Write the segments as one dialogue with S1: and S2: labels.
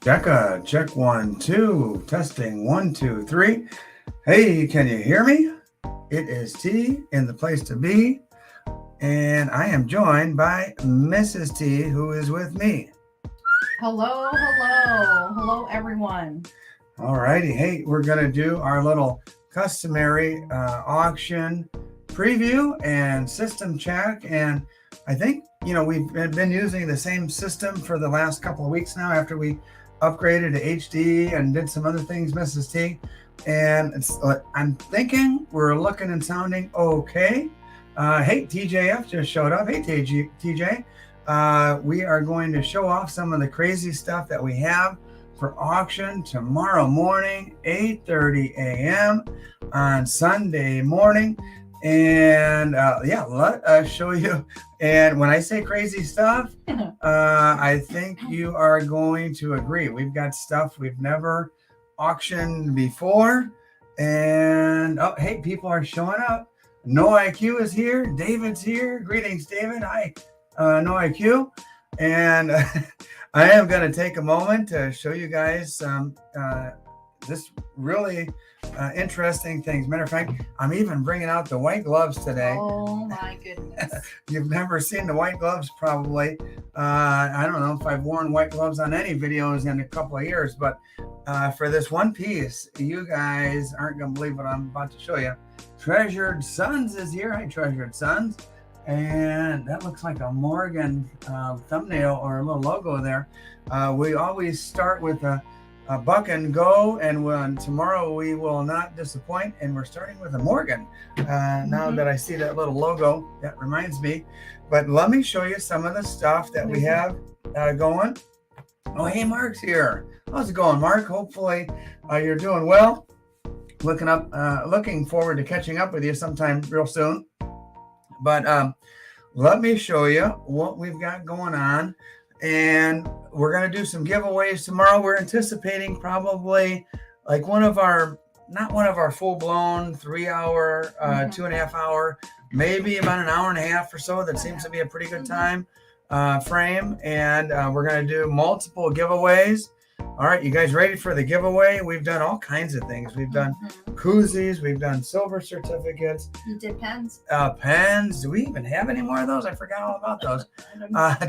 S1: Check 1, 2, testing 1, 2, 3. Hey, can you hear me? It is T in the place to be, and I am joined by Mrs. T, who is with me.
S2: Hello, everyone.
S1: All righty. Hey, we're going to do our little customary auction preview and system check. And I think, we've been using the same system for the last couple of weeks now after we upgraded to HD and did some other things, Mrs. T. And I'm thinking we're looking and sounding okay. Hey, TJF just showed up. Hey, TJ. We are going to show off some of the crazy stuff that we have for auction tomorrow morning, 8:30 a.m. on Sunday morning. And let us show you. And when I say crazy stuff, I think you are going to agree. We've got stuff we've never auctioned before. And hey, people are showing up. No IQ is here. David's here. Greetings, David. Hi, No IQ. And I am going to take a moment to show you guys some this really interesting things. Matter of fact, I'm even bringing out the white gloves today.
S2: Oh my goodness.
S1: You've never seen the white gloves probably. I don't know if I've worn white gloves on any videos in a couple of years, but for this one piece, you guys aren't going to believe what I'm about to show you. Treasured Sons is here. Hi, Treasured Sons. And that looks like a Morgan thumbnail or a little logo there. We always start with a buck and go, and tomorrow we will not disappoint, and we're starting with a Morgan. Now that I see that little logo, that reminds me. But let me show you some of the stuff that we have going. Oh, hey, Mark's here. How's it going, Mark? Hopefully you're doing well. Looking forward to catching up with you sometime real soon. But let me show you what we've got going on. And we're going to do some giveaways tomorrow. We're anticipating probably like not one of our full-blown 3-hour, 2.5 hour, maybe about an hour and a half or so. That seems to be a pretty good time frame. And we're going to do multiple giveaways. All right, you guys ready for the giveaway? We've done all kinds of things. We've done koozies. We've done silver certificates.
S2: You did pens.
S1: Pens. Do we even have any more of those? I forgot all about those.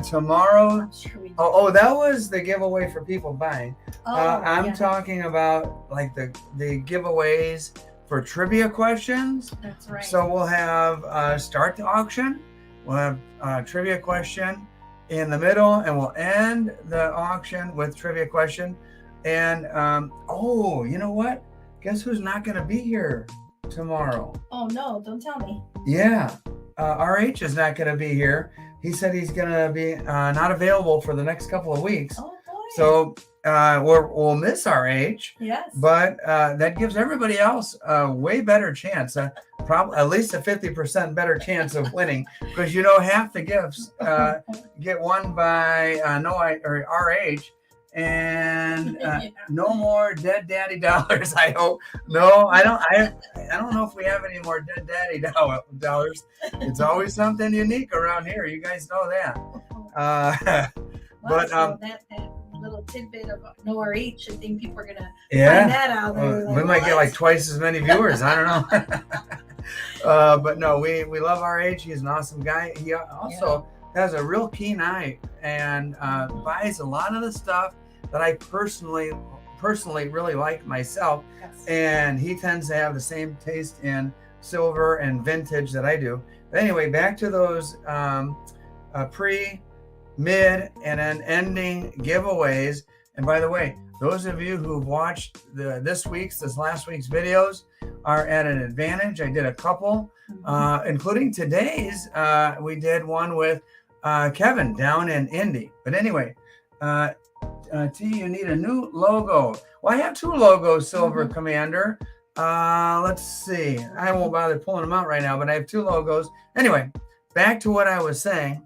S1: Tomorrow.
S2: I'm sure we did.
S1: Oh, that was the giveaway for people buying. I'm
S2: yeah.
S1: talking about like the giveaways for trivia questions.
S2: That's right.
S1: So we'll have start the auction. We'll have a trivia question in the middle, and we'll end the auction with trivia question. And you know what? Guess who's not going to be here tomorrow?
S2: Oh no, don't tell me.
S1: Yeah, RH is not going to be here. He said he's going to be not available for the next couple of weeks.
S2: Oh boy.
S1: So we'll miss RH.
S2: Yes.
S1: But that gives everybody else a way better chance. Probably at least a 50% better chance of winning, because half the gifts get won by RH, and no more dead daddy dollars. I hope. No, I don't know if we have any more dead daddy dollars. It's always something unique around here. You guys know that. But
S2: that little tidbit of no RH, I think people are gonna find that out.
S1: We might get like twice as many viewers. I don't know. But no, we love RH. He's an awesome guy. He also has a real keen eye and buys a lot of the stuff that I personally really like myself.
S2: Yes.
S1: And he tends to have the same taste in silver and vintage that I do. But anyway, back to those pre, mid, and then ending giveaways. And by the way, those of you who've watched this last week's videos are at an advantage. I did a couple, including today's. We did one with Kevin down in Indy. But anyway, T, you need a new logo. Well, I have 2 logos, Silver Commander. Let's see. I won't bother pulling them out right now, but I have 2 logos. Anyway, back to what I was saying.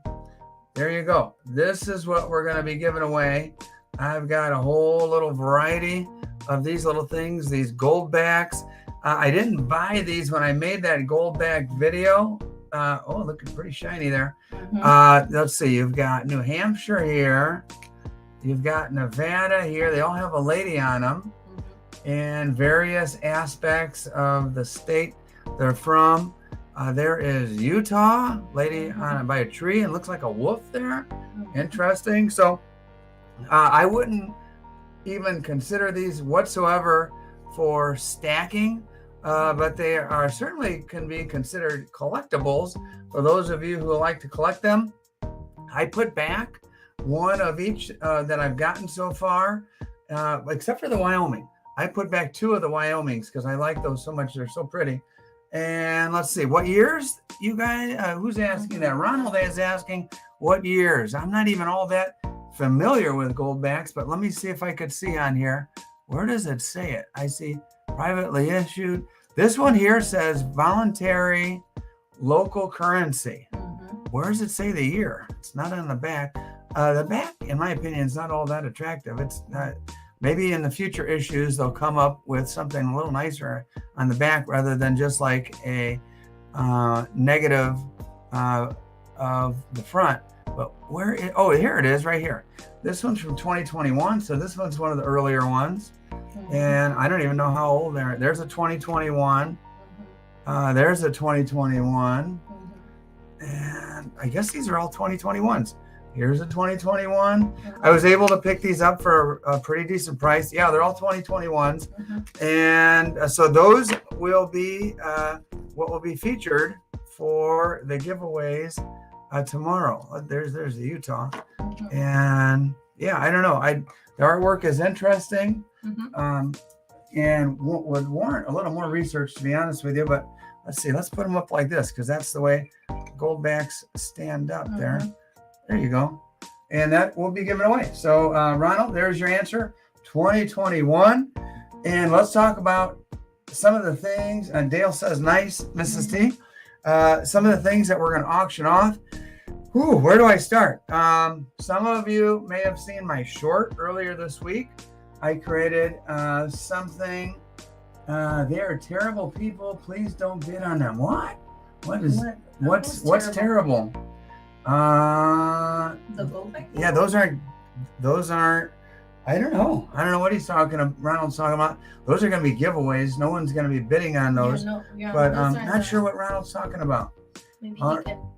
S1: There you go. This is what we're going to be giving away. I've got a whole little variety of these little things, these gold backs. I didn't buy these when I made that gold back video. Looking pretty shiny there. Let's see. You've got New Hampshire here. You've got Nevada here. They all have a lady on them in various aspects of the state they're from. There is Utah, lady on by a tree, and looks like a wolf there. Interesting. So I wouldn't even consider these whatsoever for stacking, but they are certainly can be considered collectibles for those of you who like to collect them. I put back one of each that I've gotten so far, except for the Wyoming. I put back 2 of the Wyomings because I like those so much. They're so pretty. And let's see, what years, you guys? Who's asking that? Ronald is asking what years. I'm not even all that familiar with Goldbacks, but let me see if I could see on here. Where does it say it? I see privately issued. This one here says voluntary local currency. Where does it say the year? It's not on the back. The back, in my opinion, is not all that attractive. It's not. Maybe in the future issues, they'll come up with something a little nicer on the back rather than just like a negative of the front. But here it is right here. This one's from 2021. So this one's one of the earlier ones. And I don't even know how old they're. There's a 2021. There's a 2021. And I guess these are all 2021s. Here's a 2021. I was able to pick these up for a pretty decent price. Yeah, they're all 2021s. And so those will be what will be featured for the giveaways tomorrow. There's the Utah. And yeah, I don't know. The artwork is interesting and would warrant a little more research, to be honest with you. But let's see. Let's put them up like this because that's the way Goldbacks stand up there. There you go. And that will be given away. So, Ronald, there's your answer, 2021. And let's talk about some of the things. And Dale says, nice, Mrs. T. Some of the things that we're going to auction off. Where do I start? Some of you may have seen my short earlier this week. I created something. They are terrible people. Please don't bid on them. What? What's terrible?
S2: The Goldback?
S1: Yeah, those aren't. I don't know what he's talking about. Ronald's talking about. Those are going to be giveaways. No one's going to be bidding on those. But I'm not sure what Ronald's talking about.
S2: Maybe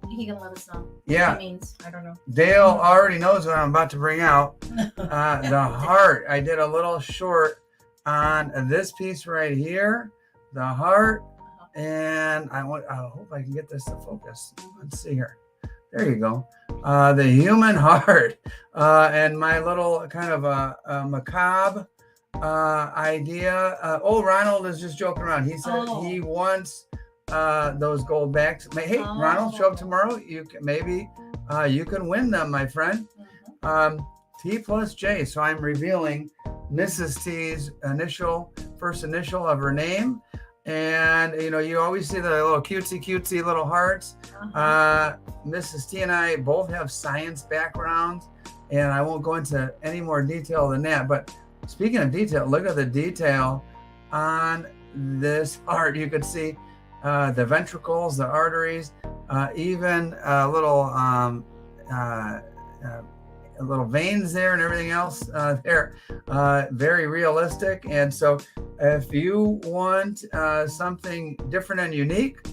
S2: he can let us know.
S1: Yeah.
S2: What he means. I don't know.
S1: Dale already knows what I'm about to bring out. The heart. I did a little short on this piece right here. The heart. And I hope I can get this to focus. Let's see here. There you go. The human heart. And my little kind of a macabre idea. Ronald is just joking around. He said he wants those Goldbacks. Hey, Ronald, show up tomorrow. You can win them, my friend. T plus J. So I'm revealing Mrs. T's first initial of her name. And, you always see the little cutesy little hearts. Mrs. T and I both have science backgrounds, and I won't go into any more detail than that. But speaking of detail, look at the detail on this art. You could see the ventricles, the arteries, even little veins there and everything else there. Very realistic. And so if you want something different and unique,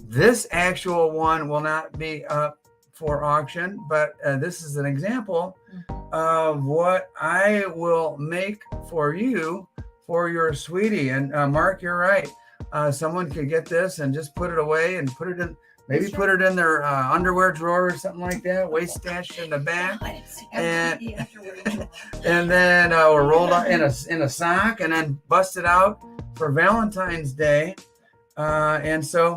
S1: this actual one will not be up for auction, but this is an example of what I will make for you for your sweetie. And Mark, you're right. Someone could get this and just put it away and put it in their underwear drawer or something like that, waist stashed in the back, and then or rolled up in a sock and then busted out for Valentine's Day. And so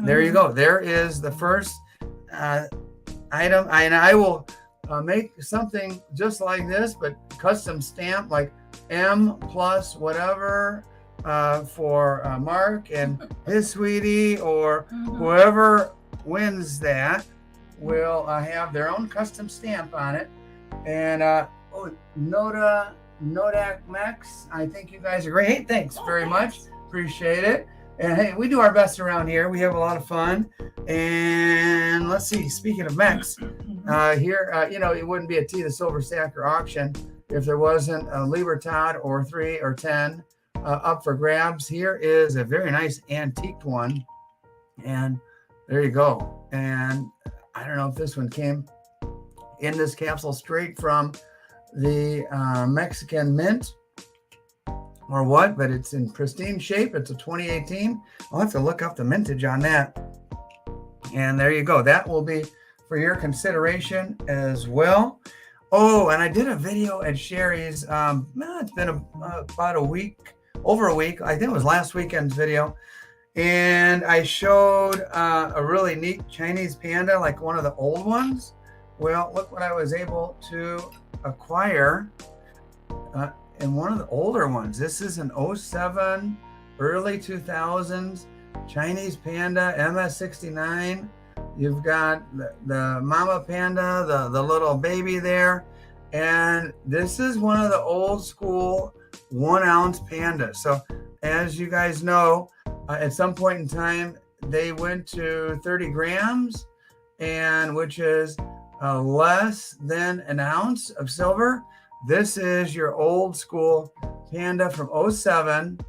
S1: there you go. There is the first item, and I will make something just like this, but custom stamp like M plus whatever. For Mark and his sweetie, or whoever wins that will have their own custom stamp on it. And Nodak Mex, I think you guys are great. Hey, thanks very much. Appreciate it. And hey, we do our best around here. We have a lot of fun. And let's see, speaking of mechs, here, you know, it wouldn't be a T the Silver Stacker auction if there wasn't a Libertad or 3 or 10 up for grabs. Here is a very nice antiqued one. And there you go. And I don't know if this one came in this capsule straight from the Mexican Mint or what, but it's in pristine shape. It's a 2018. I'll have to look up the mintage on that. And there you go. That will be for your consideration as well. Oh, and I did a video at Sherry's. It's been about a week, over a week. I think it was last weekend's video. And I showed a really neat Chinese panda, like one of the old ones. Well, look what I was able to acquire in one of the older ones. This is an 07, early 2000s Chinese panda, MS69. You've got the mama panda, the little baby there. And this is one of the old school 1 ounce pandas. So as you guys know, at some point in time, they went to 30 grams, and which is less than an ounce of silver. This is your old school panda from 07.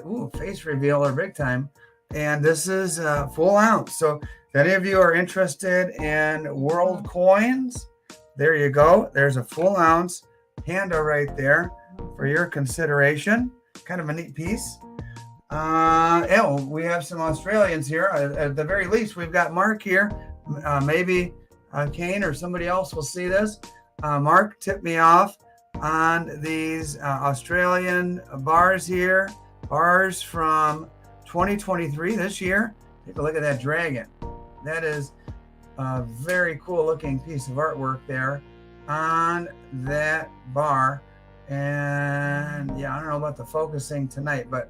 S1: Ooh, face revealer big time. And this is a full ounce. So if any of you are interested in world coins, there you go. There's a full ounce panda right there for your consideration. Kind of a neat piece. We have some Australians here. At the very least, we've got Mark here. Maybe Kane or somebody else will see this. Mark tipped me off on these Australian bars here. Bars from 2023, this year. Take a look at that dragon. That is a very cool looking piece of artwork there on that bar. And yeah, I don't know about the focusing tonight, but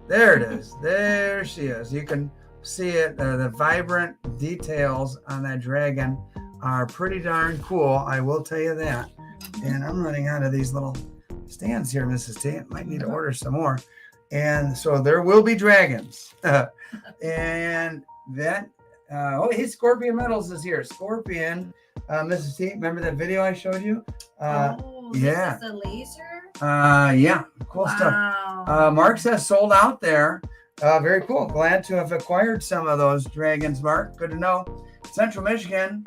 S1: there it is. There she is. You can see it. The vibrant details on that dragon are pretty darn cool. I will tell you that. And I'm running out of these little stands here, Mrs. T. I might need to order some more. And so there will be dragons. And that, hey, Scorpion Metals is here. Scorpion, Mrs. T, remember that video I showed you? Yeah.
S2: This is the laser?
S1: Yeah, cool stuff. Mark says sold out there. Very cool. Glad to have acquired some of those dragons, Mark. Good to know. Central Michigan.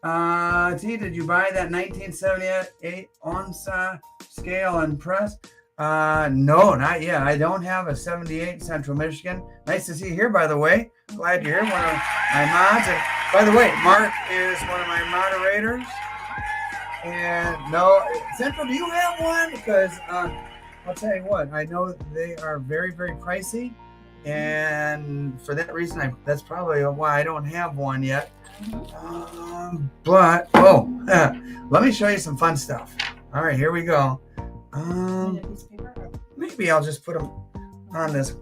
S1: T, did you buy that 1978 onsa scale and press? No, not yet. I don't have a 78 Central Michigan. Nice to see you here, by the way. Glad you're here. One of my mods. And by the way, Mark is one of my moderators. And no, Central, do you have one? Because I'll tell you what, I know they are very, very pricey. And for that reason, that's probably why I don't have one yet. But let me show you some fun stuff. All right, here we go. Maybe I'll just put them on this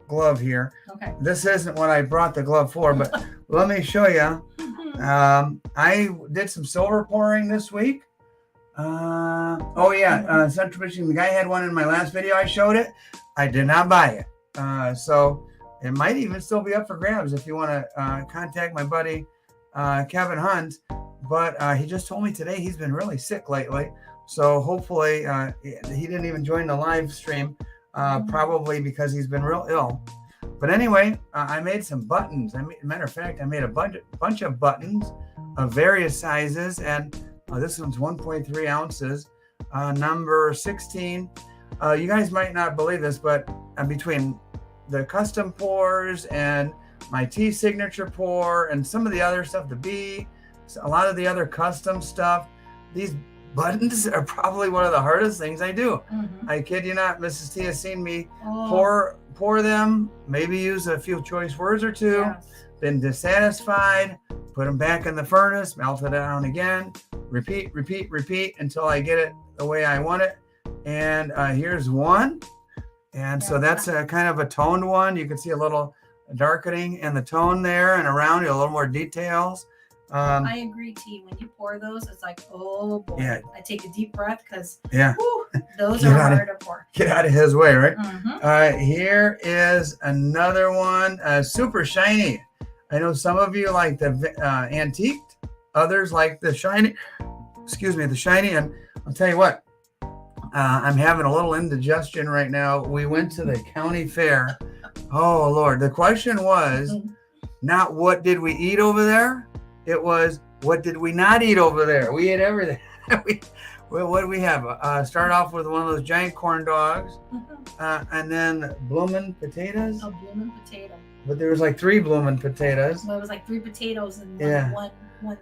S1: glove here.
S2: Okay.
S1: This isn't what I brought the glove for, but let me show you. I did some silver pouring this week. Central Michigan. The guy had one in my last video. I showed it. I did not buy it. So it might even still be up for grabs if you want to contact my buddy Kevin Hunt. But he just told me today he's been really sick lately. So hopefully he didn't even join the live stream, probably because he's been real ill. But anyway, I made some buttons. Matter of fact, I made a bunch of buttons of various sizes. And this one's 1.3 ounces, number 16. You guys might not believe this, but between the custom pours and my T signature pour and some of the other stuff, the B, a lot of the other custom stuff, these buttons are probably one of the hardest things I do. I kid you not. Mrs. T has seen me pour them, maybe use a few choice words or two, been dissatisfied, put them back in the furnace, melt it down again, repeat until I get it the way I want it. And here's one. And so that's a kind of a toned one. You can see a little darkening in the tone there and around it, a little more details.
S2: I agree, T. When you pour those, it's like, oh boy.
S1: Yeah.
S2: I take a deep breath because Those
S1: Get
S2: are
S1: out of-
S2: hard to pour.
S1: Get out of his way, right?
S2: Mhm.
S1: Here is another one, super shiny. I know some of you like the antiqued, others like the shiny. Excuse me, the shiny. And I'll tell you what, I'm having a little indigestion right now. We went to the county fair. Oh Lord, the question was not what did we eat over there? It was what did we not eat over there? We ate everything. What do we have? Start off with one of those giant corn dogs, and then bloomin' potatoes.
S2: A blooming potato.
S1: But there was like 3 bloomin' potatoes.
S2: Well, it was like 3 potatoes in
S1: Yeah.
S2: one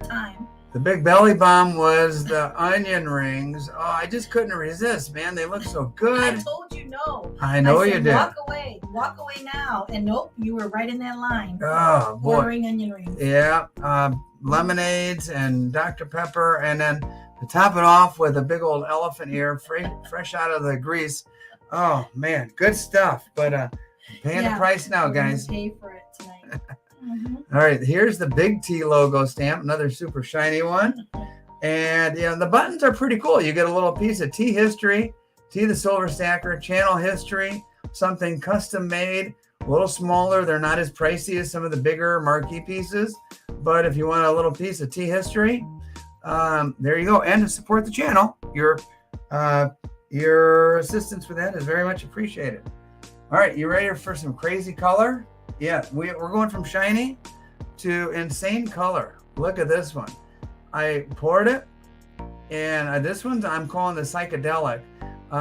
S2: time.
S1: The big belly bomb was the onion rings. Oh, I just couldn't resist, man. They look so
S2: I
S1: good.
S2: told you no.
S1: I know
S2: I
S1: you
S2: said,
S1: did.
S2: Walk away now. And nope, you were right in that line.
S1: Oh boy.
S2: Ordering onion rings.
S1: Yeah, lemonades and Dr. Pepper, and then to top it off with a big old elephant ear, fresh out of the grease. Oh man, good stuff. But paying the price now,
S2: we're gonna
S1: guys.
S2: Pay for it tonight.
S1: All right, here's the big T logo stamp, another super shiny one. And the buttons are pretty cool. You get a little piece of T history, T the Silver Stacker, channel history, something custom made, a little smaller. They're not as pricey as some of the bigger marquee pieces. But if you want a little piece of T history, there you go. And to support the channel, your assistance with that is very much appreciated. All right, you ready for some crazy color? Yeah, we're going from shiny to insane color. Look at this one. I poured it, and this one I'm calling the psychedelic.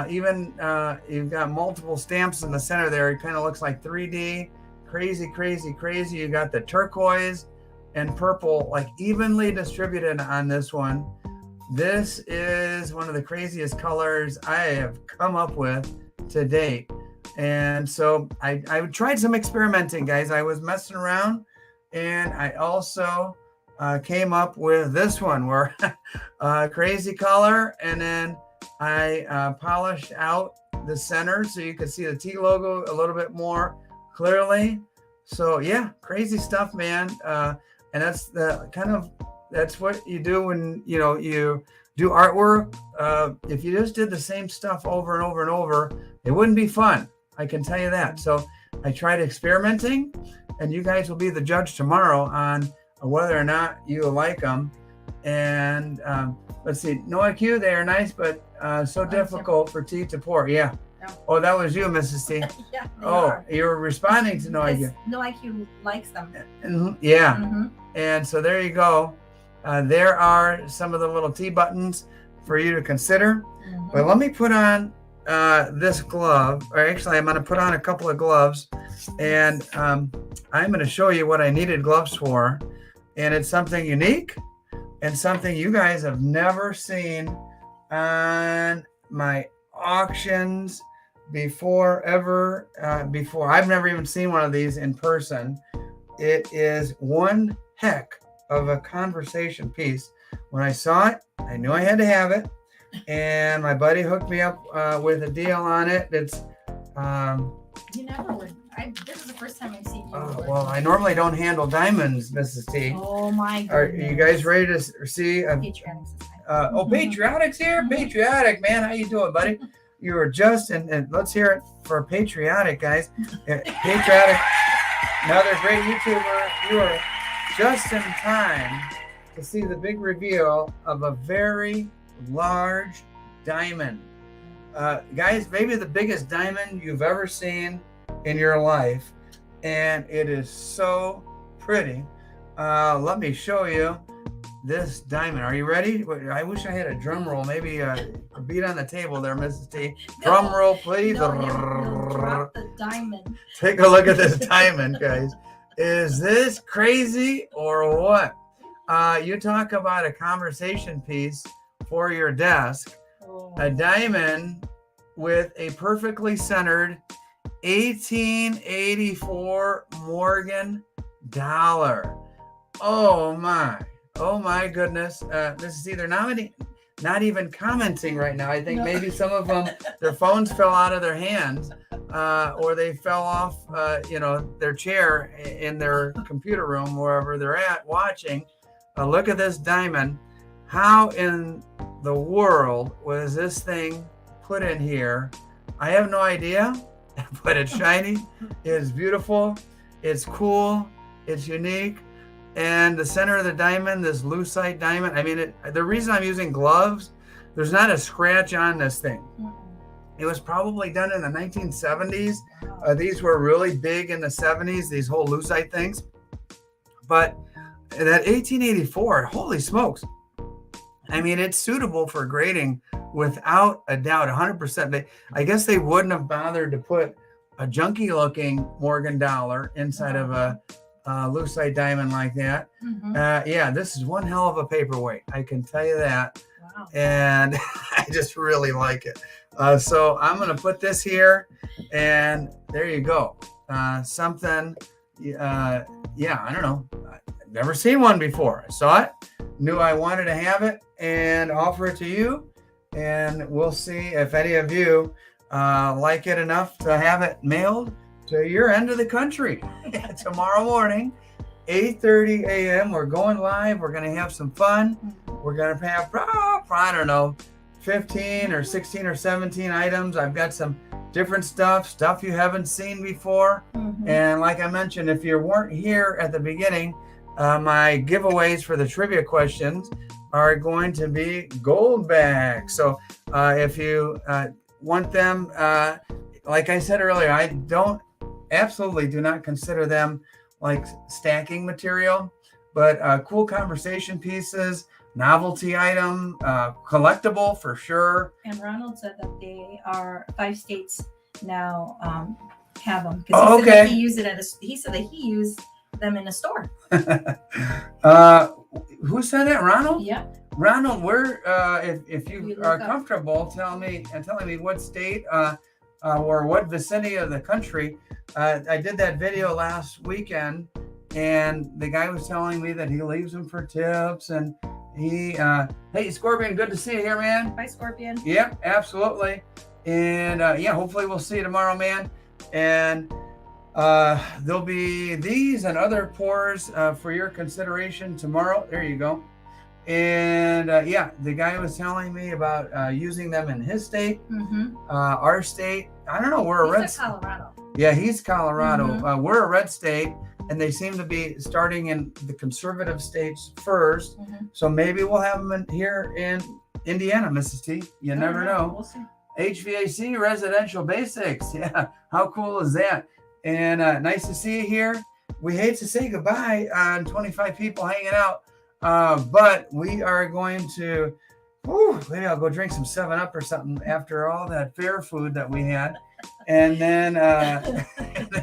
S1: You've got multiple stamps in the center there. It kind of looks like 3D. Crazy, crazy, crazy. You got the turquoise and purple like evenly distributed on this one. This is one of the craziest colors I have come up with to date. And so I tried some experimenting, guys. I was messing around, and I also came up with this one where crazy color, and then I polished out the center so you can see the T logo a little bit more clearly. So yeah, crazy stuff, man. And that's what you do when you do artwork. If you just did the same stuff over and over and over, it wouldn't be fun. I can tell you that. So I tried experimenting, and you guys will be the judge tomorrow on whether or not you like them. And let's see, no IQ, they are nice, but so difficult for T to pour. Yeah.
S2: No.
S1: Oh, that was you, Mrs. T.
S2: Yeah.
S1: You were responding to no IQ.
S2: No IQ likes them.
S1: Yeah.
S2: Mm-hmm.
S1: And so there you go. There are some of the little T buttons for you to consider.
S2: Mm-hmm.
S1: But let me put on this glove, or actually I'm going to put on a couple of gloves, and I'm going to show you what I needed gloves for. And it's something unique and something you guys have never seen on my auctions before. I've never even seen one of these in person. It is one heck of a conversation piece. When I saw it, I knew I had to have it. And my buddy hooked me up with a deal on it. It's
S2: You never would. This is the first time I've seen you.
S1: well, I normally don't handle diamonds, Mrs. T.
S2: Oh my goodness.
S1: Are you guys ready to see?
S2: Patriotics this time.
S1: Patriotics here. Patriotic, man. How you doing, buddy? You were just and let's hear it for Patriotic, guys. Patriotic, another great YouTuber. You were just in time to see the big reveal of a very large diamond. Guys, maybe the biggest diamond you've ever seen in your life, and it is so pretty. Let me show you this diamond. Are you ready? I wish I had a drum roll, maybe a beat on the table there, Mrs. T. Drum roll, please.
S2: No, drop the diamond.
S1: Take a look at this diamond, guys. Is this crazy or what? You talk about a conversation piece for your desk. A diamond with a perfectly centered 1884 Morgan dollar. Oh my goodness. This is either not even commenting right now. I think maybe some of them, their phones fell out of their hands, or they fell off, their chair in their computer room, wherever they're at watching. Look at this diamond. How in the world was this thing put in here, I have no idea, but it's shiny, it's beautiful, it's cool, it's unique. And the center of the diamond, this lucite diamond, I mean, the reason I'm using gloves, there's not a scratch on this thing. It was probably done in the 1970s. These were really big in the 70s, these whole lucite things. But that 1884, holy smokes. I mean, it's suitable for grading without a doubt, 100%. I guess they wouldn't have bothered to put a junky looking Morgan dollar inside of a lucite diamond like that. Yeah, this is one hell of a paperweight. I can tell you that.
S2: Wow.
S1: And I just really like it. So I'm going to put this here, and there you go. Something, yeah, I don't know. I've never seen one before. I saw it, knew I wanted to have it, and offer it to you. And we'll see if any of you like it enough to have it mailed to your end of the country. Tomorrow morning, 8:30 a.m. We're going live. We're going to have some fun. We're going to have, I don't know, 15 or 16 or 17 items. I've got some different stuff you haven't seen before. And like I mentioned, if you weren't here at the beginning, my giveaways for the trivia questions are going to be gold bags. So if you want them, like I said earlier, I absolutely do not consider them like stacking material, but cool conversation pieces, novelty item, collectible for sure.
S2: And Ronald said that they are 5 states now have them.
S1: Oh,
S2: he said
S1: okay.
S2: that he said that he used them in a store.
S1: Who said that? Ronald?
S2: Yeah.
S1: Ronald, where if you
S2: look
S1: are
S2: up.
S1: comfortable telling me what state or what vicinity of the country. I did that video last weekend, and the guy was telling me that he leaves them for tips, and he hey Scorpion, good to see you here, man.
S2: Bye, Scorpion.
S1: Yep, absolutely. And yeah, hopefully we'll see you tomorrow, man. And there'll be these and other pours for your consideration tomorrow. There you go. And yeah, the guy was telling me about using them in his state, our state. I don't know. We're a red
S2: He's Colorado.
S1: Yeah, he's Colorado. We're a red state, and they seem to be starting in the conservative states first. So maybe we'll have them here in Indiana, Mrs. T. You never know.
S2: We'll see.
S1: HVAC residential basics. Yeah, how cool is that? And nice to see you here. We hate to say goodbye on 25 people hanging out, but we are going to, maybe I'll go drink some 7-Up or something after all that fair food that we had, and then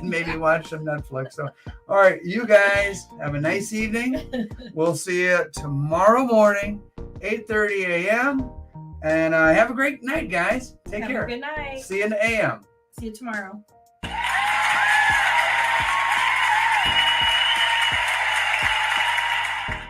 S1: maybe watch some Netflix. So, all right, you guys have a nice evening. We'll see you tomorrow morning, 8:30 a.m. And have a great night, guys. Take care.
S2: Have a good night.
S1: See you in the AM.
S2: See you tomorrow.